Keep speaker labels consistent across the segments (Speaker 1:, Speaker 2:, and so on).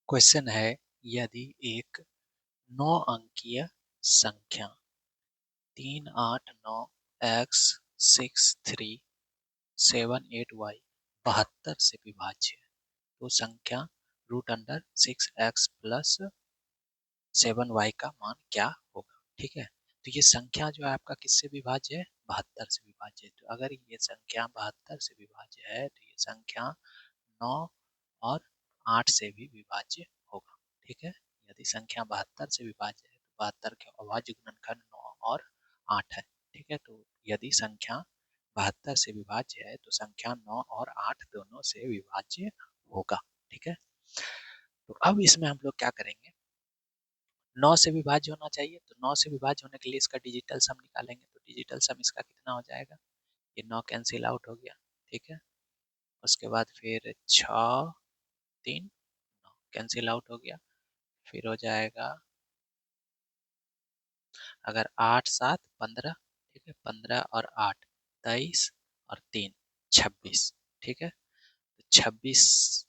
Speaker 1: Question है, यदि एक 9 अंकीय संख्या 389x6378y 72 से विभाज्य है तो संख्या √6x प्लस 7y का मान क्या होगा। ठीक है, तो ये संख्या जो है आपका किससे विभाज्य है, 72 से विभाज्य है। तो अगर ये संख्या 72 से विभाज्य है तो ये संख्या 9 और 8 से भी विभाज्य होगा। ठीक है, यदि संख्या 72 से विभाज्य है तो 72 के अभाज्य गुणनखंड 9 और 8 है। ठीक है, तो यदि संख्या 72 से विभाज्य है तो संख्या 9 और 8 दोनों से विभाज्य होगा। ठीक है, तो अब इसमें हम लोग क्या करेंगे, 9 से विभाज्य होना चाहिए तो 9 से विभाज्य होने के लिए इसका डिजिटल सम निकालेंगे। तो डिजिटल सम इसका कितना हो जाएगा, ये 9 कैंसिल आउट हो गया। ठीक है, उसके बाद फिर 6 3 9 कैंसिल आउट हो गया। फिर हो जाएगा अगर 8 7 15। ठीक है, 15 और 8 23 और 3 26। ठीक है, तो 26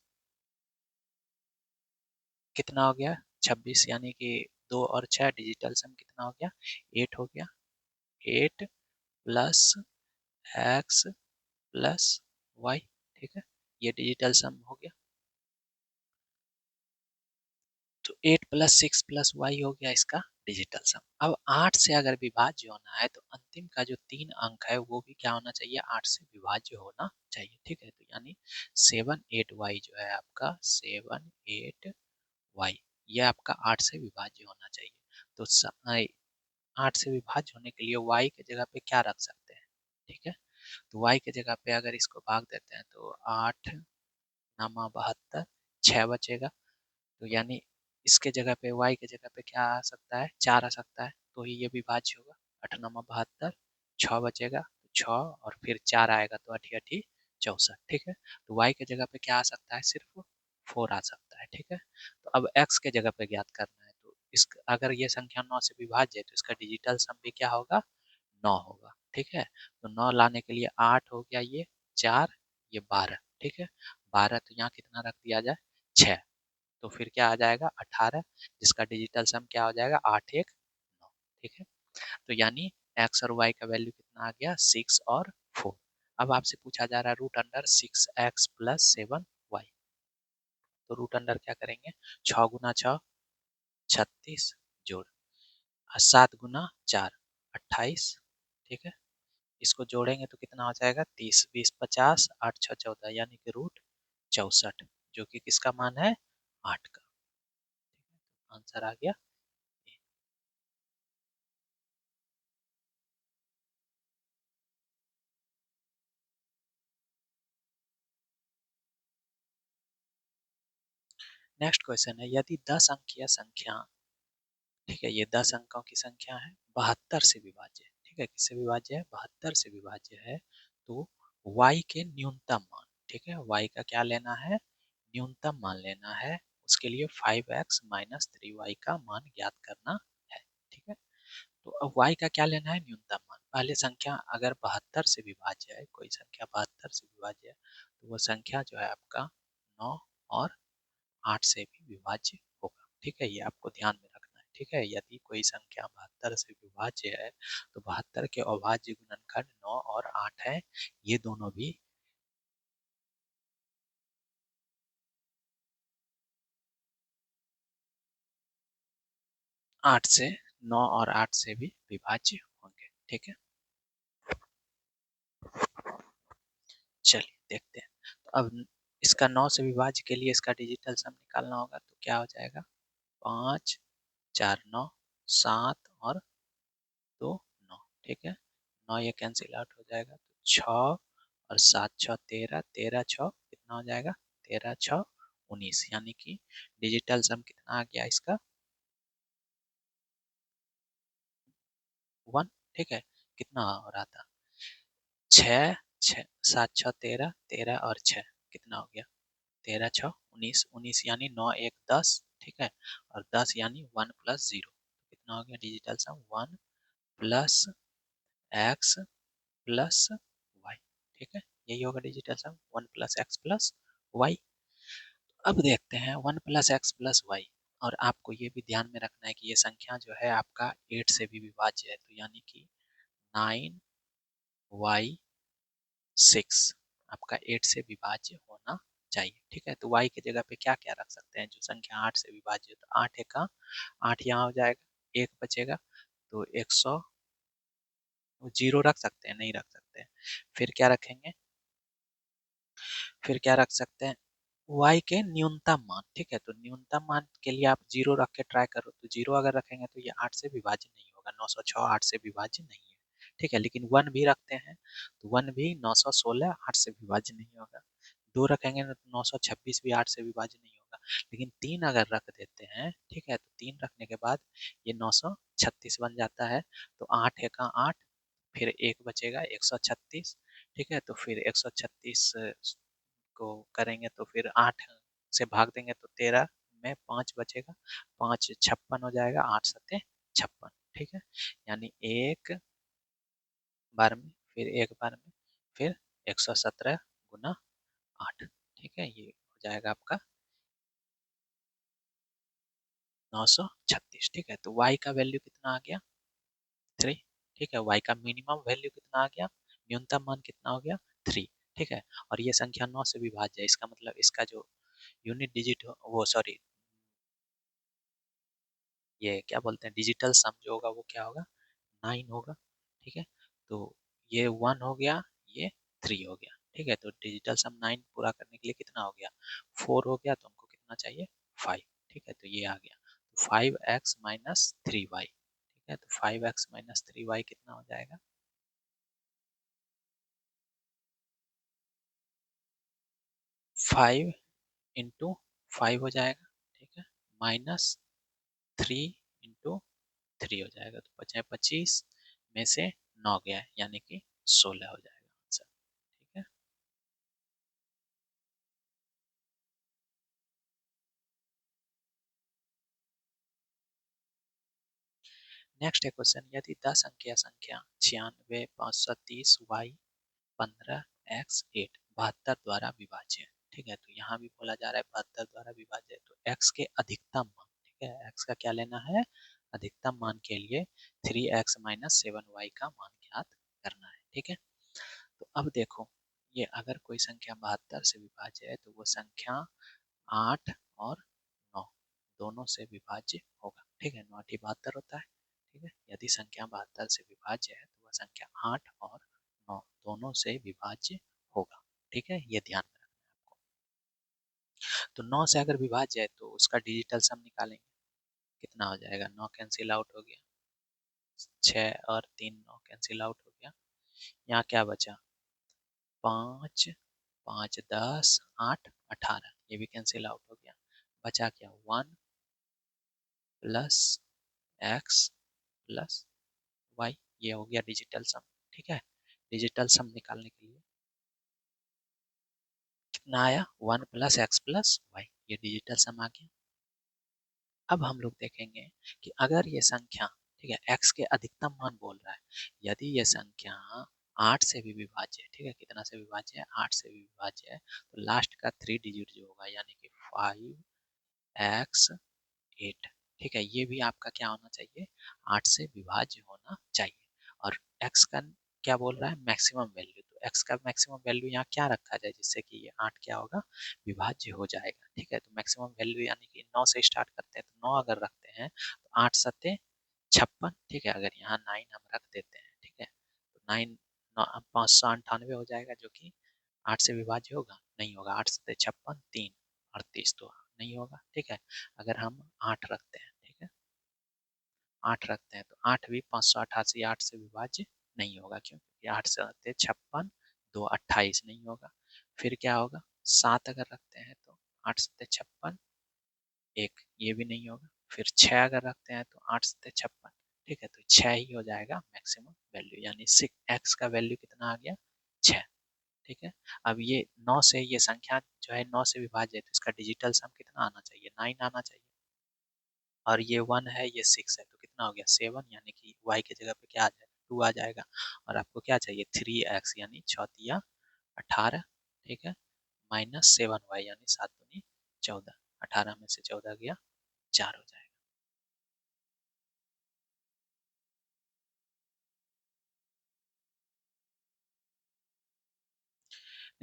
Speaker 1: कितना हो गया, 26 यानी कि 2 और 6 डिजिटल सम कितना हो गया, 8 हो गया। 8 प्लस एक्स प्लस वाई। ठीक है, ये डिजिटल सम हो गया। तो 8 प्लस 6 प्लस वाई हो गया इसका डिजिटल सम। अब 8 से अगर विभाज्य होना है तो अंतिम का जो 3 अंक है वो भी क्या होना चाहिए, 8 से विभाज्य होना चाहिए। ठीक है, तो यानी 7 8 वाई जो है आपका 7 8 वाई, ये आपका 8 से विभाज्य होना चाहिए। तो 8 से विभाज्य होने के लिए वाई के जगह पे क्या रख सकते हैं। ठीक है, तो वाई के जगह पे अगर इसको भाग देते हैं तो 8 नामा 72, 6 बचेगा। तो यानी इसके जगह पे y के जगह पे क्या आ सकता है, 4 आ सकता है, तो ही ये विभाज्य होगा। 8 9 72, 6 बचेगा, 6 और फिर 4 आएगा तो 8 8 64। ठीक है, तो y के जगह पे क्या आ सकता है, सिर्फ 4 आ सकता है। ठीक है, तो अब x के जगह पे ज्ञात करना है तो इस अगर ये संख्या 9 से विभाज्य है तो इसका डिजिटल सम भी क्या होगा, 9 होगा। ठीक है, तो 9 लाने के लिए 8 हो गया, ये 4 ये 12। ठीक है, 12 तो यहाँ कितना रख दिया जाए, 6, तो फिर क्या आ जाएगा 18, जिसका डिजिटल सम क्या हो जाएगा 8 1 9। ठीक है, तो यानी x और y का वैल्यू कितना आ गया, 6 और 4। अब आपसे पूछा जा रहा है root under 6x plus 7y, तो रूट अंडर क्या करेंगे, 6 गुना 6 36 जोड़ 7 गुना 4 28। ठीक है, इसको जोड़ेंगे तो कितना हो जाएगा 30 20 50 8 6 14 यानी कि रूट 64, जो कि किसका मान है, 8 का। आंसर आ गया। नेक्स्ट क्वेश्चन है, यदि 10 अंकीय संख्या, ठीक है, ये 10 अंकों की संख्या है, 72 से विभाज्य है। ठीक है, किससे विभाज्य है, 72 से विभाज्य है, तो y के न्यूनतम मान, ठीक है, y का क्या लेना है, न्यूनतम मान लेना है। उसके लिए 5x माइनस 3y का मान ज्ञात करना है। ठीक है, तो अब y का क्या लेना है, न्यूनतम मान। पहले संख्या अगर 72 से विभाज्य है, कोई संख्या 72 से विभाज्य है तो वो संख्या जो है आपका 9 और 8 से भी विभाज्य होगा। ठीक है, ये आपको ध्यान में रखना है। ठीक है, यदि कोई संख्या 72 से विभाज्य है तो 72 के अभाज्य गुणनखंड 9 और 8 है, ये दोनों भी 8 से 9 और 8 से भी विभाज्य होंगे। ठीक है, चलिए देखते हैं। तो अब इसका 9 से विभाज्य के लिए इसका डिजिटल सम निकालना होगा, तो क्या हो जाएगा, 5 4 9 7 और 2 9। ठीक है, 9 ये कैंसिल आउट हो जाएगा, तो 6 और 7 6 13, 13 6 कितना हो जाएगा, 13 6 19, यानी कि डिजिटल सम कितना आ गया इसका 1। ठीक है, कितना हो रहा था, 6 6 7 6 13, 13 और 6 कितना हो गया, 13 6 19, 19 यानी 9 1 10। ठीक है, और 10 यानी 1 प्लस 0, कितना हो गया डिजिटल सम 1 प्लस एक्स प्लस वाई। ठीक है, यही होगा डिजिटल सम 1 प्लस एक्स प्लस वाई। अब देखते हैं 1 + x + y। और आपको ये भी ध्यान में रखना है कि ये संख्या जो है आपका 8 से भी विभाज्य है, तो यानी कि 9y6 आपका 8 से विभाज्य होना चाहिए। ठीक है, तो y की जगह पे क्या क्या रख सकते हैं जो संख्या 8 से विभाज्य है, तो 8 का 8 यहाँ हो जाएगा, 1 बचेगा, तो 100 जीरो रख सकते हैं, नहीं रख सकते हैं। फिर क्या रखेंगे, फिर क्या रख सकते हैं, y के न्यूनतम मान। ठीक है, तो न्यूनतम मान के लिए आप जीरो रख के ट्राई करो, तो जीरो अगर रखेंगे तो ये 8 से विभाज्य नहीं होगा, 906 8 से विभाज्य नहीं है। ठीक है, लेकिन 1 भी रखते हैं तो 1 भी 916 8 से विभाज्य नहीं होगा। 2 रखेंगे तो 926 भी 8 से विभाज्य नहीं होगा। लेकिन 3 अगर रख देते हैं, ठीक है, तो 3 रखने के बाद ये 936 बन जाता है, तो 8 है का 8, फिर 1 बचेगा 136। ठीक है, तो फिर 136 को करेंगे तो फिर 8 से भाग देंगे तो 13 में 5 बचेगा, 5 56 हो जाएगा, 8 सत्ते 56। ठीक है, यानी एक बार में, फिर एक बार में, फिर 117 गुना 8। ठीक है, ये हो जाएगा आपका 936। ठीक है, तो y का वैल्यू कितना आ गया, 3। ठीक है, y का मिनिमम वैल्यू कितना आ गया, न्यूनतम मान कितना हो गया, 3। ठीक है, और ये संख्या 9 से विभाज्य है, इसका मतलब इसका जो यूनिट डिजिट वो सॉरी ये क्या बोलते हैं, डिजिटल सम जो होगा वो क्या होगा, 9 होगा। ठीक है, तो ये 1 हो गया, ये 3 हो गया। ठीक है, तो डिजिटल सम 9 पूरा करने के लिए कितना हो गया, 4 हो गया, तो हमको कितना चाहिए, 5। ठीक है, तो ये आ गया, तो 5x माइनस 3y। ठीक है, तो 5x माइनस 3y कितना हो जाएगा, 5 इंटू 5 हो जाएगा। ठीक है, माइनस 3 इंटू 3 हो जाएगा, तो बचा 25 में से 9 गया है, यानी कि 16 हो जाएगा आंसर। ठीक है, नेक्स्ट है क्वेश्चन, यदि 10 अंकीय संख्या 96 530 y 15 x 8 72 द्वारा विभाज्य है। ठीक है, तो यहाँ भी बोला जा रहा है 72 द्वारा विभाज्य है, तो x के अधिकतम मान, ठीक है, x का क्या लेना है, अधिकतम मान के लिए 3x माइनस 7y का मान ज्ञात करना है। ठीक है, तो अब देखो, ये अगर कोई संख्या 72 से विभाज्य है तो वो संख्या 8 और 9 दोनों से विभाज्य होगा। ठीक है, 9 8 72 होता है। ठीक है, यदि संख्या 72 से विभाज्य है तो वह संख्या 8 और 9 दोनों से विभाज्य होगा। ठीक है, ये ध्यान में रखना है आपको। तो 9 से अगर विभाज्य है तो उसका डिजिटल सम निकालेंगे, कितना हो जाएगा, 9 कैंसिल आउट हो गया, 6 और 3 9 कैंसिल आउट हो गया, यहाँ क्या बचा, 5 5 10 8 18, ये भी कैंसिल आउट हो गया, बचा क्या, 1 प्लस एक्स प्लस वाई, ये हो गया डिजिटल सम। ठीक है, डिजिटल सम निकालने के लिए कितना आया, 1 + x + y, ये डिजिटल सम आ गया। अब हम लोग देखेंगे कि अगर ये संख्या, ठीक है, x के अधिकतम मान बोल रहा है, यदि ये संख्या 8 से भी विभाज्य है, ठीक है, कितना से विभाज्य है, 8 से भी विभाज्य है, तो लास्ट का 3 डिजिट जो होगा यानी कि 5x 8, ठीक है, ये भी आपका क्या होना चाहिए, 8 से विभाज्य होना चाहिए। और x का क्या बोल रहा है, मैक्सिमम वैल्यू, तो x का मैक्सिमम वैल्यू यहाँ क्या रखा जाए जिससे कि ये 8 क्या होगा, विभाज्य हो जाएगा। ठीक है, तो मैक्सिमम वैल्यू यानी कि 9 से स्टार्ट करते हैं, तो 9 अगर रखते हैं तो 8 सत्ते 56। ठीक है, अगर यहाँ 9 हम रख देते हैं, ठीक है, तो 9 598 हो जाएगा, जो कि 8 से विभाज्य होगा, नहीं होगा, 8 सत्ते 56 3 38, तो नहीं होगा। ठीक है, अगर हम 8 रखते हैं, ठीक है, 8 रखते हैं तो 8 भी 588 8 से विभाज्य नहीं होगा, क्योंकि 8 से आते 56 2 28 नहीं होगा। फिर क्या होगा, 7 अगर रखते हैं तो 8 सत्ते 56 1, ये भी नहीं होगा। फिर 6 अगर रखते हैं तो 8 सत्ते 56, ठीक है, तो 6 ही हो जाएगा मैक्सिमम वैल्यू, यानी एक्स का वैल्यू कितना आ गया, 6। ठीक है, अब ये 9 से, ये संख्या जो है 9 से विभाज्य है, तो इसका डिजिटल सम कितना आना चाहिए, 9 आना चाहिए। और ये 1 है, ये 6 है, तो कितना हो गया, 7, यानी कि y की जगह पे क्या आ जाएगा, 2 आ जाएगा। और आपको क्या चाहिए, 3x यानी 4 × 18, ठीक है, माइनस 7y यानी 7 × 14, 18 में से 14 गया 4 हो जाएगा।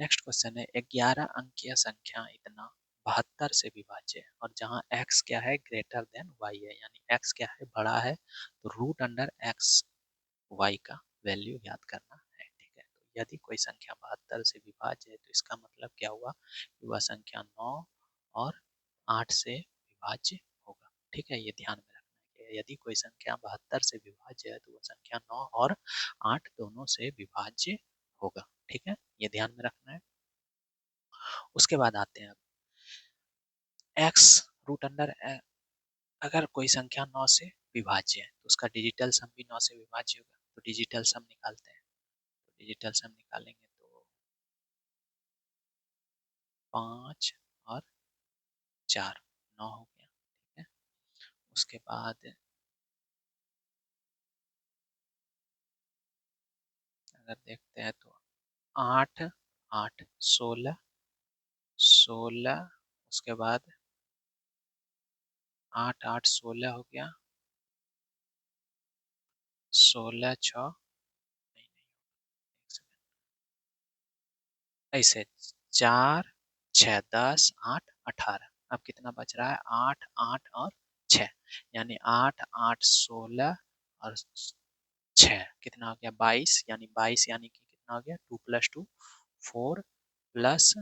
Speaker 1: नेक्स्ट क्वेश्चन है 11 अंकीय संख्या इतना 72 से विभाज्य है और जहां x क्या है ग्रेटर देन y है, यानी x क्या है बड़ा है, तो रूट अंडर x y का वैल्यू याद करना है। ठीक है, तो यदि कोई संख्या 72 से विभाज्य है तो इसका मतलब क्या हुआ कि वह संख्या 9 और 8 से विभाज्य होगा। ठीक है, ये ध्यान में रखना है। यदि कोई संख्या 72 से विभाज्य है तो वह संख्या 9 और 8 दोनों से विभाज्य होगा। ठीक है, ये ध्यान में रखना है। उसके बाद आते हैं x रूट अंडर, अगर कोई संख्या 9 से विभाज्य है तो उसका डिजिटल सम भी 9 से विभाज्य होगा। तो डिजिटल सम निकालते हैं, तो डिजिटल सम निकालेंगे तो 5 और 4 9 हो गया। ठीक है, उसके बाद अगर देखते हैं तो 8 8 16 16, उसके बाद 8 8 16 हो गया, 16 6 नहीं नहीं, एक सेकंड, ऐसे 4 6 10 8 18, अब कितना बच रहा है 8 8 और 6, यानी 8 8 16 और 6 कितना हो गया 22, यानी 22 यानी कि कितना हो गया 2 + 2 4 प्लस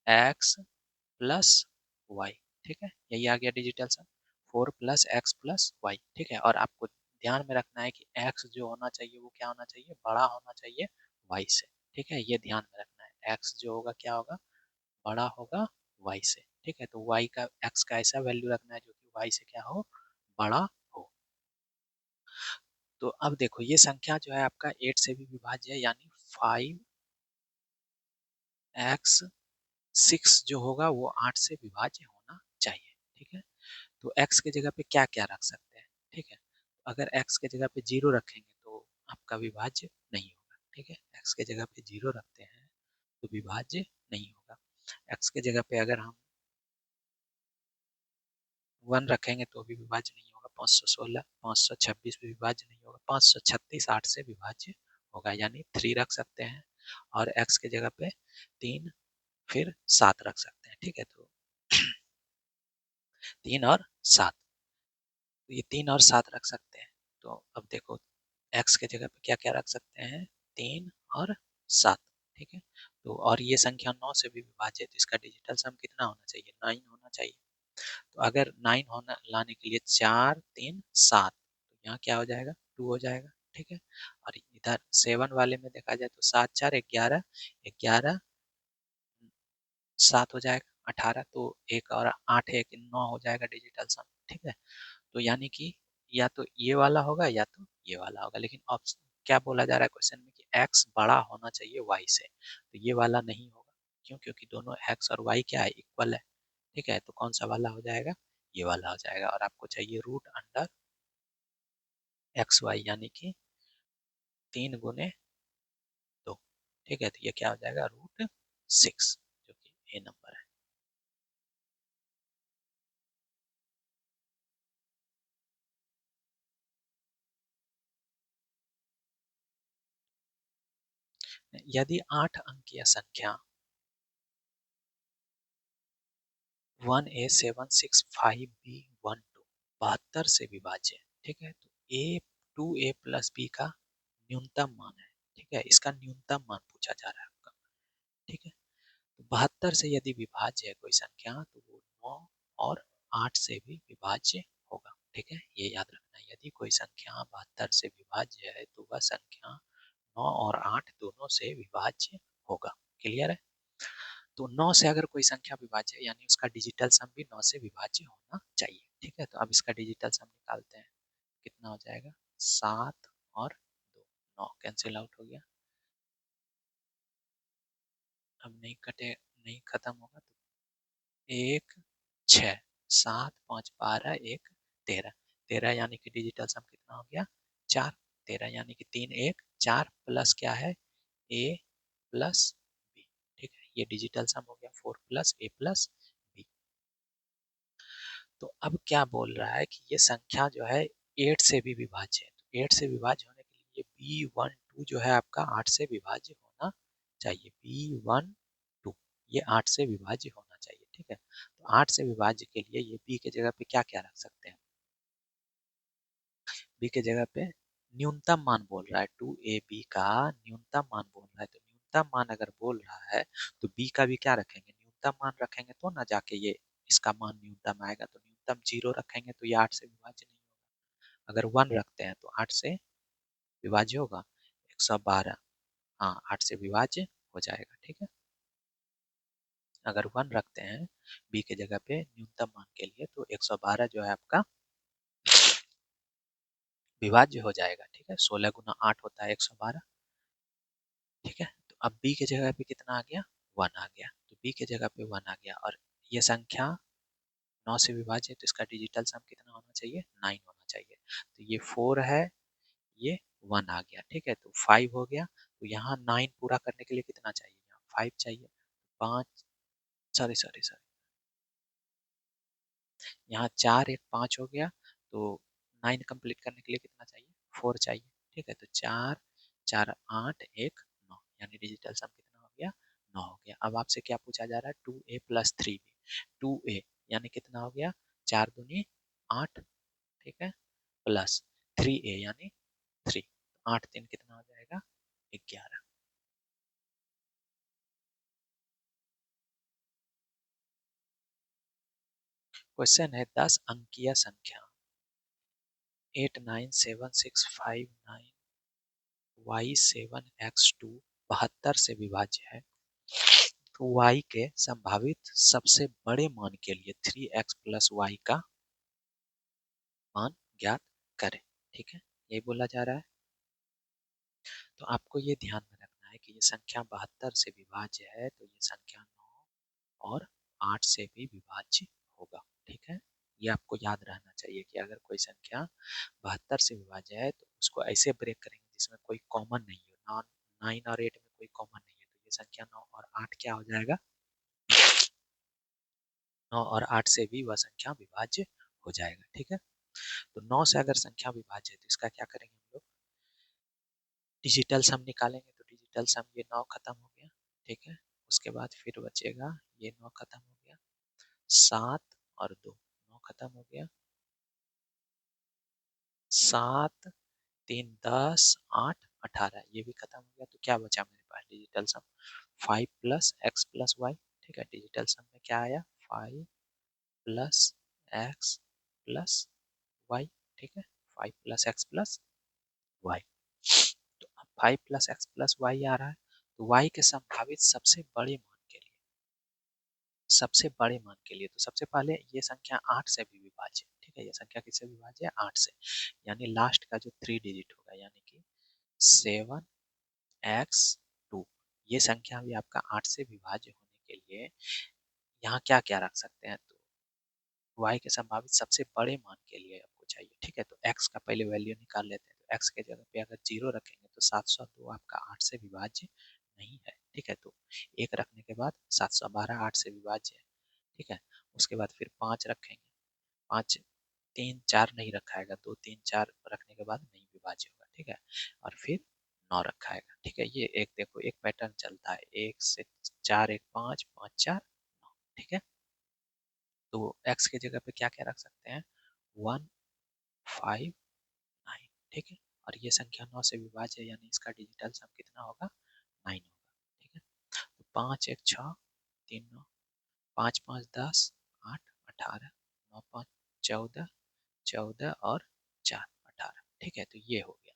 Speaker 1: एक्स प्लस वाई। ठीक है, यही आ गया डिजिटल सम 4 प्लस एक्स प्लस वाई। ठीक है, और आपको ध्यान में रखना है कि एक्स जो होना चाहिए वो क्या होना चाहिए बड़ा होना चाहिए वाई से। ठीक है, ये ध्यान में रखना है, एक्स जो होगा क्या होगा बड़ा होगा वाई से। ठीक है, तो वाई का एक्स का ऐसा वैल्यू रखना है जो कि वाई से क्या हो बड़ा हो। तो अब देखो ये संख्या जो है आपका 8 से भी विभाज्य है, यानी 5x 6 जो होगा वो 8 से विभाज्य होना चाहिए। ठीक है, तो x के जगह पे क्या क्या रख सकते हैं। ठीक है, अगर x के जगह पे 0 रखेंगे तो आपका विभाज्य नहीं होगा। ठीक है, x के जगह पे 0 रखते हैं तो विभाज्य नहीं होगा। x के जगह पे अगर हम 1 रखेंगे तो भी विभाज्य नहीं होगा। 516 526 भी विभाज्य नहीं होगा। 536 8 से विभाज्य होगा, यानी 3 रख सकते हैं और x के जगह पे 3 फिर 7 रख सकते हैं। ठीक है, तो 3 और 7, तो ये 3 और 7 रख सकते हैं। तो अब देखो x के जगह पे क्या क्या रख सकते हैं 3 और 7। ठीक है, तो और ये संख्या 9 से भी विभाज्य है तो इसका डिजिटल सम कितना होना चाहिए 9 होना चाहिए। तो अगर 9 होना लाने के लिए 4 3 7, तो यहाँ क्या हो जाएगा 2 हो जाएगा। ठीक है, और इधर 7 वाले में देखा जाए तो 7 4 11 11 7 हो जाएगा 18, तो एक और 8 1 9 हो जाएगा डिजिटल सम। ठीक है, तो यानी कि या तो ये वाला होगा या तो ये वाला होगा, लेकिन ऑप्शन क्या बोला जा रहा है क्वेश्चन में कि x बड़ा होना चाहिए y से, तो ये वाला नहीं होगा। क्यों, क्योंकि दोनों x और y क्या है इक्वल है। ठीक है, तो कौन सा वाला हो जाएगा ये वाला हो जाएगा, और आपको चाहिए रूट अंडर एक्स वाई, यानी कि 3 × 2। ठीक है, तो ये क्या हो जाएगा √6, जो कि ए नंबर है। यदि 8 अंकीय संख्या 1a765b12 72 से विभाज्य है। ठीक है, तो a 2a + b का न्यूनतम मान है। ठीक है, इसका न्यूनतम मान पूछा जा रहा है आपका। ठीक है, तो 72 से यदि विभाज्य है कोई संख्या तो वो 9 और 8 से भी विभाज्य होगा। ठीक है, ये याद रखना है, यदि कोई संख्या 72 से विभाज्य है तो वह संख्या 9 और 8 दोनों से विभाज्य होगा। क्लियर है, तो 9 से अगर कोई संख्या विभाज्य है यानी उसका डिजिटल सम भी 9 से विभाज्य होना चाहिए। ठीक है, तो अब इसका डिजिटल सम निकालते हैं, कितना हो जाएगा 7 और 2 9 कैंसिल आउट हो गया। अब नहीं कटे, नहीं खत्म होगा तो 1 6 7 5 12 1 13 13, यानी कि डिजिटल सम कितना हो गया 4। 13 यानी कि 3 1 4 प्लस क्या है a प्लस b। ठीक है, ये डिजिटल सम हो गया 4 + a + b। तो अब क्या बोल रहा है कि ये संख्या जो है 8 से भी विभाज्य है। तो 8 से विभाज्य होने के लिए B12 जो है आपका 8 से विभाज्य होना चाहिए। B12 ये 8 से विभाज्य होना चाहिए, ठीक है। तो 8 से विभाज्य के लिए ये B के जगह पे क्या क्या रख सकते हैं? B के जगह पे न्यूनतम मान बोल रहा है, 2AB का न्यूनतम मान बोल रहा है। तो न्यूनतम मान अगर बोल रहा है तो B का भी क्या रखेंगे? न्यूनतम मान रखेंगे तो ना जाके ये इसका मान न्यूनतम आएगा। तो न्यूनतम 0 रखेंगे तो ये 8 से विभाज्य नहीं होगा। अगर 1 रखते हैं तो 8 से विभाज्य होगा। 112, हाँ 8 से विभाज्य हो जाएगा, ठीक है। अगर 1 रखते हैं B के जगह पे न्यूनतम मान के लिए तो 112 जो है आपका विभाज्य हो जाएगा, ठीक है। 16 गुना 8 होता है 112, ठीक है। तो अब B के जगह पे कितना आ गया? 1 आ गया। तो B के जगह पे 1 आ गया और ये संख्या 9 से विभाज्य है तो इसका डिजिटल सम कितना होना चाहिए? 9 होना चाहिए। तो ये 4 है, ये 1 आ गया, ठीक है। तो 5 हो गया। तो यहाँ 9 पूरा करने के लिए कितना चाहिए? यहाँ 5 चाहिए। 5, सॉरी सॉरी सॉरी, यहाँ 4 एक 5 हो गया। तो 9 कंप्लीट करने के लिए कितना चाहिए? 4 चाहिए, ठीक है। तो 4 4 8 1 9, यानी डिजिटल सम कितना हो गया? 9 हो गया। अब आपसे क्या पूछा जा रहा है? 2A plus 3B। 2A यानी कितना हो गया? 4 दूनी 8, ठीक है, प्लस 3A यानी 3, 8 3 कितना हो जाएगा? 11। क्वेश्चन है 10 अंकीय संख्या 8976591y7x2 72 से विभाज्य है। तो y के संभावित सबसे बड़े मान के लिए 3x प्लस वाई का मान ज्ञात करें, ठीक है, ये बोला जा रहा है। तो आपको ये ध्यान में रखना है कि ये संख्या 72 से विभाज्य है तो ये संख्या 9 और 8 से भी विभाज्य होगा, ठीक है। ये आपको याद रहना चाहिए कि अगर कोई संख्या 72 से विभाज्य है तो उसको ऐसे ब्रेक करेंगे जिसमें कोई कॉमन नहीं हो। 9 और 8 में कोई कॉमन नहीं है तो ये संख्या 9 और 8 क्या हो जाएगा? 9 और 8 से भी वह संख्या विभाज्य हो जाएगा, ठीक है। तो 9 से अगर संख्या विभाज्य है तो इसका क्या करेंगे हम लोग? डिजिटल सम निकालेंगे। तो डिजिटल सम ये 9 खत्म हो गया, ठीक है। उसके बाद फिर बचेगा ये 9 खत्म हो गया, 7 और 2 9 खत्म हो गया, 7 3 10 8 18 ये भी खत्म हो गया। तो क्या बचा मेरे पास? डिजिटल सम 5 प्लस एक्स प्लस वाई, ठीक है। डिजिटल सम में क्या आया? 5 प्लस एक्स प्लस वाई, ठीक है। 5 प्लस एक्स प्लस वाई। तो अब 5 प्लस एक्स प्लस वाई आ रहा है। तो वाई के संभावित सबसे बड़े मान के लिए तो सबसे पहले ये संख्या 8 से भी विभाज्य है, ठीक है। ये संख्या किससे विभाज्य है? 8 से। यानी लास्ट का जो 3 डिजिट होगा यानी कि 7x2, ये संख्या भी आपका 8 से विभाज्य होने के लिए यहाँ क्या क्या रख सकते हैं? तो y के संभावित सबसे बड़े मान के लिए आपको चाहिए, ठीक है। तो x का पहले वैल्यू निकाल लेते हैं। तो x के जगह पे अगर 0 रखेंगे तो 702 आपका 8 से विभाज्य नहीं है, ठीक है। तो 1 रखने के बाद 712 8 से विभाज्य है, ठीक है। उसके बाद फिर 5 रखेंगे, 5 3 4 नहीं रखाएगा, 2 3 4 रखने के बाद नहीं विभाज्य होगा, ठीक है। और फिर 9 रखाएगा, ठीक है। ये एक देखो एक पैटर्न चलता है, 1 से 4 1 5 5 4 9, ठीक है। तो x के जगह पे क्या क्या रख सकते हैं? 1 5 9, ठीक है। और ये संख्या 9 से विभाज्य है यानी इसका डिजिटल सम कितना होगा? 9 होगा, ठीक है। तो 5 1 6 3 9, 5 5 10 8 18, 9 5 14 14 और 4 18, ठीक है। तो ये हो गया।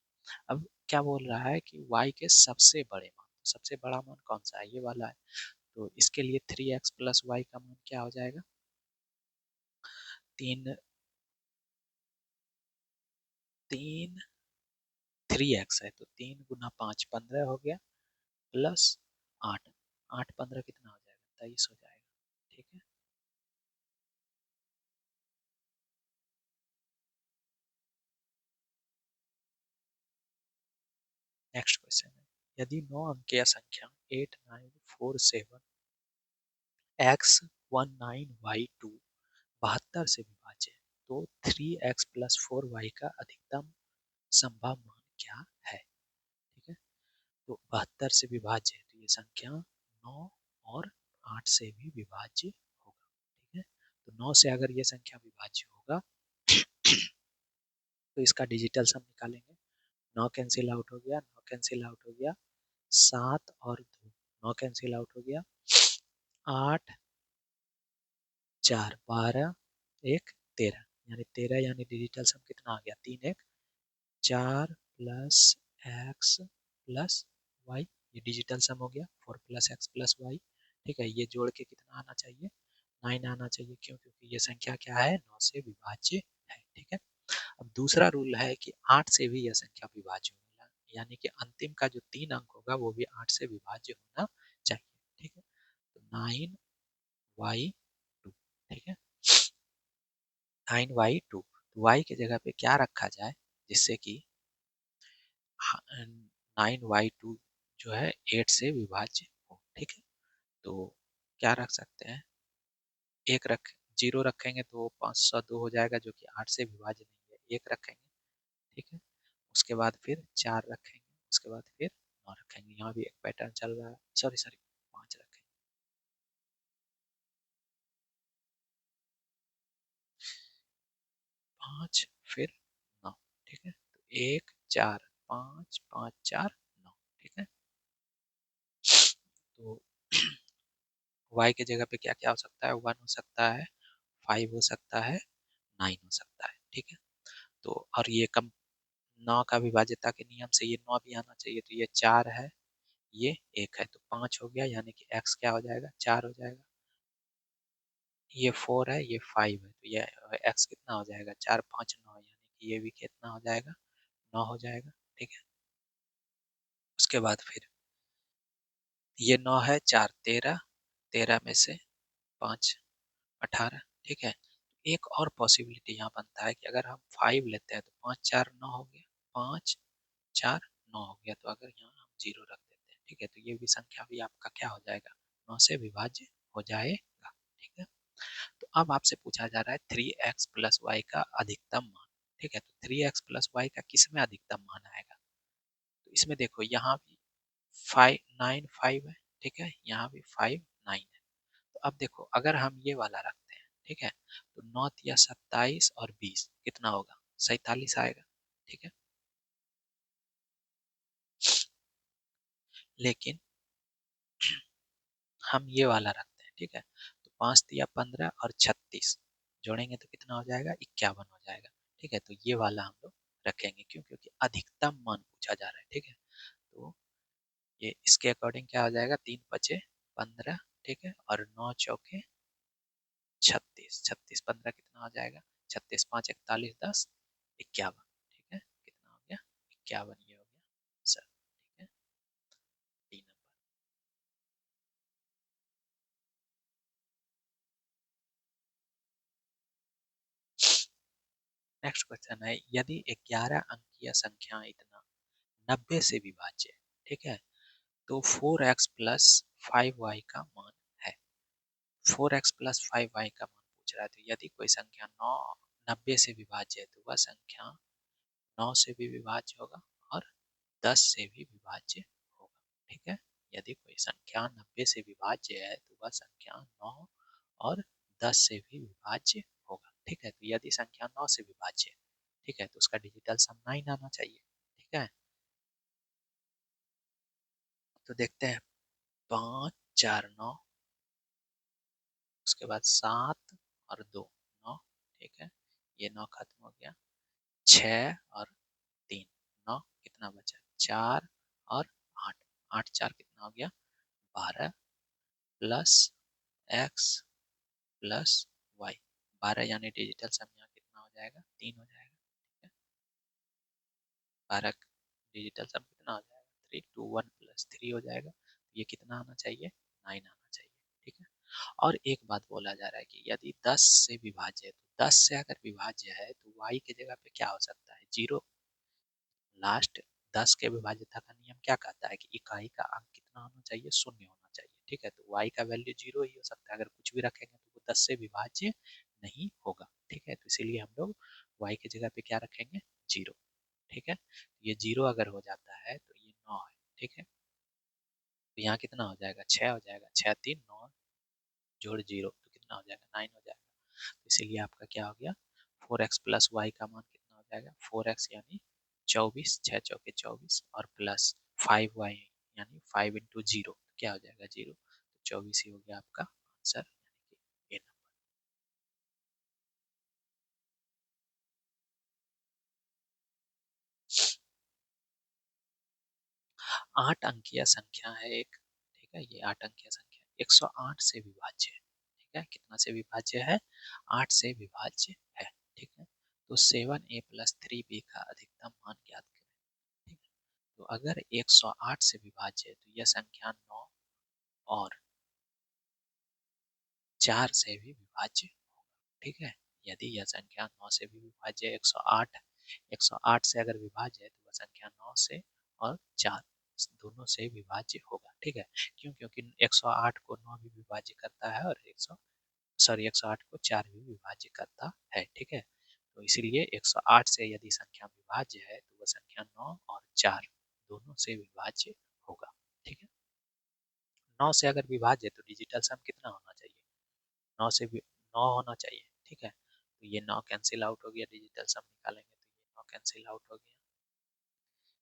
Speaker 1: अब क्या बोल रहा है कि y के सबसे बड़े मान, सबसे बड़ा मान कौन सा है? ये वाला है। तो इसके लिए 3x प्लस वाई का मान क्या हो जाएगा? 3 3 3x है तो 3 गुना 5 15 हो गया, प्लस 8 8 15 कितना हो जाएगा? 23 हो जाएगा, ठीक है। नेक्स्ट क्वेश्चन है यदि 9 अंकीय संख्या 8947 x 19y2 72 से विभाज्य तो 3x+4y का अधिकतम संभव मान क्या है। ठीक है, तो 72 से विभाज्य है तो ये संख्या 9 और 8 से भी विभाज्य होगा। ठीक है, तो 9 से अगर ये संख्या विभाज्य होगा तो इसका डिजिटल सम निकालेंगे। 9 कैंसिल आउट हो गया, 9 कैंसिल आउट हो गया, 7 और 2, 9 कैंसिल आउट हो गया, 8 4 12 1 13, यानी 13, यानी डिजिटल सम कितना आ गया 3 1 4 प्लस एक्स प्लस वाई, ये डिजिटल सम हो गया 4 प्लस एक्स प्लस वाई। ठीक है, ये जोड़ के कितना आना चाहिए 9 आना चाहिए, क्यों, क्योंकि ये संख्या क्या है 9 से विभाज्य है। ठीक है, अब दूसरा रूल है कि 8 से भी यह संख्या विभाज्य होगा, यानी कि अंतिम का जो 3 अंक होगा वो भी 8 से विभाज्य होना चाहिए। ठीक है, तो 9y2। ठीक है, 9y2, तो y की जगह पे क्या रखा जाए जिससे कि 9y2 जो है 8 से विभाज्य हो। ठीक है, तो क्या रख सकते हैं, एक रख 0 रखेंगे तो 502 हो जाएगा जो कि 8 से विभाज्य नहीं है, एक रखेंगे। ठीक है, उसके बाद फिर 4 रखेंगे, उसके बाद फिर 9 रखेंगे, यहाँ भी एक पैटर्न चल रहा है, सॉरी सॉरी 5 रखेंगे, 5 फिर 9। ठीक है, तो 1 4 5 5 4 9। ठीक है, तो y की जगह पे क्या क्या हो सकता है, 1 हो सकता है, 5 हो सकता है, 9 हो सकता है। ठीक है, तो और ये कम 9 का विभाज्यता के नियम से ये 9 भी आना चाहिए, तो ये 4 है, ये 1 है, तो 5 हो गया, यानी कि x क्या हो जाएगा 4 हो जाएगा, ये 4 है, ये 5 है, तो ये x कितना हो जाएगा 4 5 9, यानी कि ये भी कितना हो जाएगा 9 हो जाएगा। ठीक है, उसके बाद फिर ये 9 है, 4 13, 13 में से 5 18। ठीक है, एक और पॉसिबिलिटी यहाँ बनता है कि अगर हम 5 लेते हैं तो 5 4 9 हो गया, 5 4 9 हो गया, तो अगर यहाँ हम 0 रख देते हैं, ठीक है, तो ये भी संख्या भी आपका क्या हो जाएगा 9 से विभाज्य हो जाएगा। ठीक है, तो अब आपसे पूछा जा रहा है 3x+y का अधिकतम मान। ठीक है, तो 3x+y का किस में अधिकतम मान आएगा, तो इसमें देखो यहाँ भी 5 9 5 है। ठीक है, यहाँ भी 5 9 है, तो अब देखो अगर हम ये वाला रखते हैं, ठीक है, तो 9 या 27 और 20 कितना होगा 47 आएगा। ठीक है, लेकिन हम ये वाला रखते हैं, ठीक है, तो 5 या 15 और 36 जोड़ेंगे तो कितना हो जाएगा 51 हो जाएगा। ठीक है, तो ये वाला हम लोग रखेंगे, क्यों, क्योंकि अधिकतम मान पूछा जा रहा है। ठीक है, तो ये इसके अकॉर्डिंग क्या हो जाएगा 3 बचे 15। ठीक है, और 9 चौके 36, 36 15 कितना हो जाएगा 36 5 41 10 51। ठीक है, कितना हो गया 51, ये हो गया सर। ठीक है, डी नंबर। नेक्स्ट क्वेश्चन है, यदि 11 अंकीय संख्या इतना 90 से विभाज्य है, ठीक है, तो 4x प्लस 5y का मान है। 4x प्लस 5y का मान पूछ रहा है, तो यदि कोई संख्या 90 से विभाज्य है तो वह संख्या 9 से भी विभाज्य होगा और 10 से भी विभाज्य होगा। ठीक है, यदि कोई संख्या 90 से विभाज्य है तो वह संख्या 9 और 10 से भी विभाज्य होगा। ठीक है, तो यदि संख्या 9 से विभाज्य है, ठीक है, तो उसका डिजिटल सम 9 आना चाहिए। ठीक है, तो देखते हैं 5 4 9, उसके बाद 7 और 2 9। ठीक है, ये 9 खत्म हो गया, 6 और 3 9, कितना बचा 4 और 8, 8 4 कितना हो गया 12 प्लस एक्स प्लस वाई, 12, यानी डिजिटल सम यहाँ कितना हो जाएगा 3 हो जाएगा। ठीक है, 12 डिजिटल सम कितना हो जाएगा 3 2 1 प्लस 3 हो जाएगा, ये कितना आना चाहिए 9 आना चाहिए। ठीक है, और एक बात बोला जा रहा है कि यदि 10 से विभाज्य है, तो 10 से अगर विभाज्य है तो y की जगह पे क्या हो सकता है 0। लास्ट 10 के विभाज्यता का नियम क्या कहता है कि इकाई का अंक कितना होना चाहिए 0 होना चाहिए। ठीक है, तो y का वैल्यू 0 ही हो सकता है, अगर कुछ भी रखेंगे तो वो 10 से विभाज्य नहीं होगा। ठीक है, तो इसीलिए हम लोग y की जगह पे क्या रखेंगे, 0। ठीक है, ये 0 अगर हो जाता है तो ये 9 है। ठीक है, तो यहाँ कितना हो जाएगा, 6 हो जाएगा, 6 3 9 जोड़ 0 तो कितना हो जाएगा, 9 हो जाएगा। तो इसीलिए आपका क्या हो गया, 4x प्लस वाई का मान कितना हो जाएगा, 4x यानी 24, 6 चौके 24 और प्लस 5y यानी 5 इंटू 0 क्या हो जाएगा, 0। तो 24 ही हो गया आपका आंसर, यानी कि ए नंबर। 8 अंकीय संख्या है एक। ठीक है, ये 8 अंकीय संख्या 108 से विभाज्य है। ठीक है, कितना से विभाज्य है, 8 से विभाज्य है। ठीक है, तो 7a प्लस 3b का अधिकतम मान ज्ञात करें। ठीक है, तो अगर 108 से विभाज्य है तो यह संख्या 9 और 4 से भी विभाज्य होगा। ठीक है, यदि यह संख्या 9 से भी विभाज्य है, 108 108 से अगर विभाज्य है तो वह संख्या 9 से और 4 दोनों से विभाज्य होगा। ठीक है, क्यों, क्योंकि 108 को 9 भी विभाज्य करता है और 108 को 4 भी विभाज्य करता है। ठीक है, तो इसीलिए 108 से यदि संख्या विभाज्य है तो वह संख्या 9 और 4 दोनों से विभाज्य होगा। ठीक है, 9 से अगर विभाज्य है तो डिजिटल सम कितना होना चाहिए, 9 से भी 9 होना चाहिए। ठीक है, तो ये 9 कैंसिल आउट हो गया, डिजिटल सम निकालेंगे तो ये 9 कैंसिल आउट हो गया,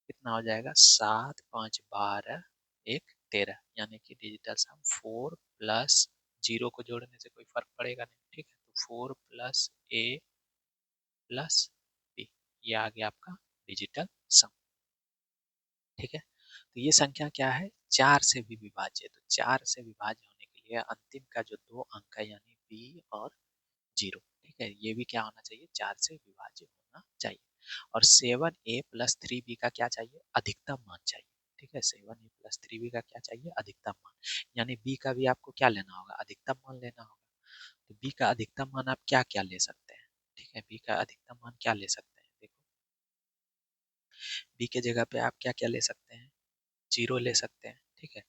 Speaker 1: कितना हो जाएगा, 7 5 12 1 13, यानी कि डिजिटल सम 4 प्लस 0 को जोड़ने से कोई फर्क पड़ेगा नहीं। ठीक है, तो 4 प्लस ए प्लस बी, ये आ गया आपका डिजिटल सम। ठीक है, तो ये संख्या क्या है, 4 से भी विभाज्य है। तो 4 से विभाज्य होने के लिए अंतिम का जो दो अंक है यानी बी और 0, ठीक है, ये भी क्या होना चाहिए, 4 से विभाज्य होना चाहिए। और 7a प्लस 3b का क्या चाहिए, अधिकतम मान चाहिए। ठीक है, 7a प्लस 3b का क्या चाहिए, अधिकतम मान, यानी b का भी आपको क्या लेना होगा, अधिकतम मान लेना होगा। तो b का अधिकतम मान आप क्या क्या ले सकते हैं, ठीक है, b का अधिकतम मान क्या ले सकते हैं, देखो b के जगह पे आप क्या क्या ले सकते हैं, 0 ले सकते हैं। ठीक है,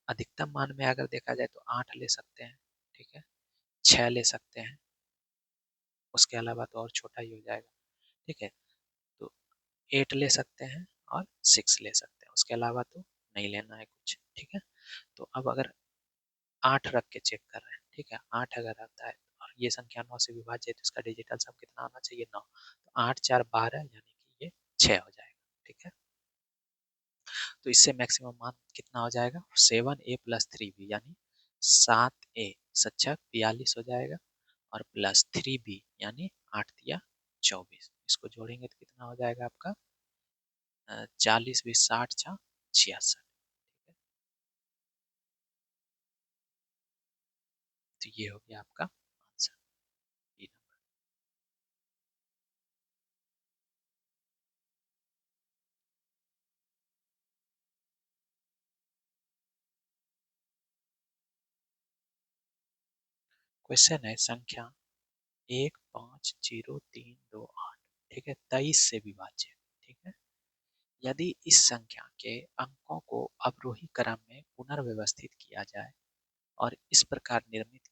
Speaker 1: अधिकतम मान में अगर देखा जाए तो 8 ले सकते हैं। ठीक है, 6 ले सकते हैं, उसके अलावा तो और छोटा ही हो जाएगा। ठीक है, तो 8 ले सकते हैं और 6 ले सकते हैं, उसके अलावा तो नहीं लेना है कुछ। ठीक है, तो अब अगर 8 रख के चेक कर रहे हैं, ठीक है, 8 अगर आता है और ये संख्या 9 से विभाज्य है तो इसका डिजिटल सम कितना आना चाहिए, 9। तो 8 4 12 यानी कि ये 6 हो जाएगा। ठीक है, तो इससे मैक्सिमम मान कितना हो जाएगा, 7a प्लस 3b यानी 7a सच्चक 42 हो जाएगा और प्लस 3b यानी 8 दिया 24, इसको जोड़ेंगे तो कितना हो जाएगा आपका, 40 20 60 6 66। ठीक है, तो ये हो गया आपका आंसर, बी नंबर। क्वेश्चन है संख्या 15032 8, ठीक है, 23 से विभाज्य। ठीक है, यदि इस संख्या के अंकों को अवरोही क्रम में पुनर्व्यवस्थित किया जाए और इस प्रकार निर्मित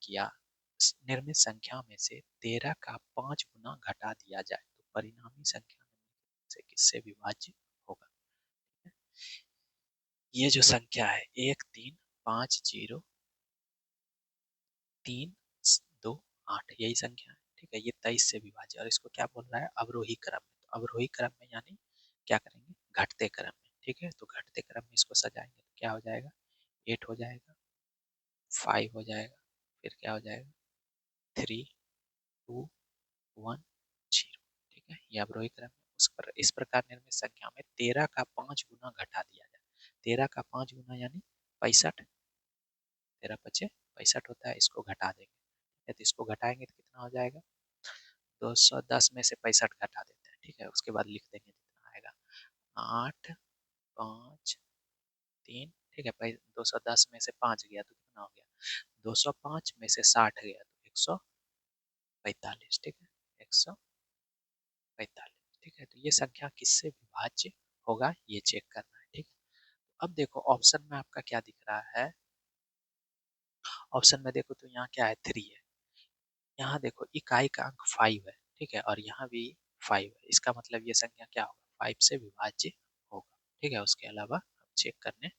Speaker 1: संख्या में से 13 का 5 गुना घटा दिया जाए तो परिणामी संख्या निम्नलिखित से किससे विभाज्य होगा। ये जो संख्या है 1350328, यही संख्या है। ठीक है, ये 23 से विभाज्य और इसको क्या बोल रहा है, अवरोही क्रम में। तो अवरोही क्रम में यानी क्या करेंगे, घटते क्रम में। ठीक है, तो घटते क्रम में इसको सजाएंगे तो क्या हो जाएगा, 8 हो जाएगा, 5 हो जाएगा, फिर क्या हो जाएगा, 3 2 1 0। ठीक है, ये अवरोही क्रम में। उस पर इस प्रकार निर्मित संख्या में 13 का 5 गुना घटा दिया जाए, 13 का 5 गुना यानी 65, 13 पचे 65 होता है, इसको घटा देंगे। तो इसको घटाएंगे तो कितना हो जाएगा, 210 में से 65 घटा देते हैं। ठीक है, उसके बाद लिख देंगे कितना आएगा, 8 5 3। ठीक है, 210 में से 5 गया तो कितना हो गया, 205 में से 60 गया तो 145। ठीक है, 145। ठीक है, तो ये संख्या किससे विभाज्य होगा ये चेक करना है। ठीक है, अब देखो ऑप्शन में आपका क्या दिख रहा है, ऑप्शन में देखो तो यहाँ क्या है, 3 है। यहाँ देखो इकाई का अंक 5 है, ठीक है, और यहाँ भी 5 है, इसका मतलब ये संख्या क्या होगा, 5 से विभाज्य होगा, ठीक है। उसके अलावा हम चेक करने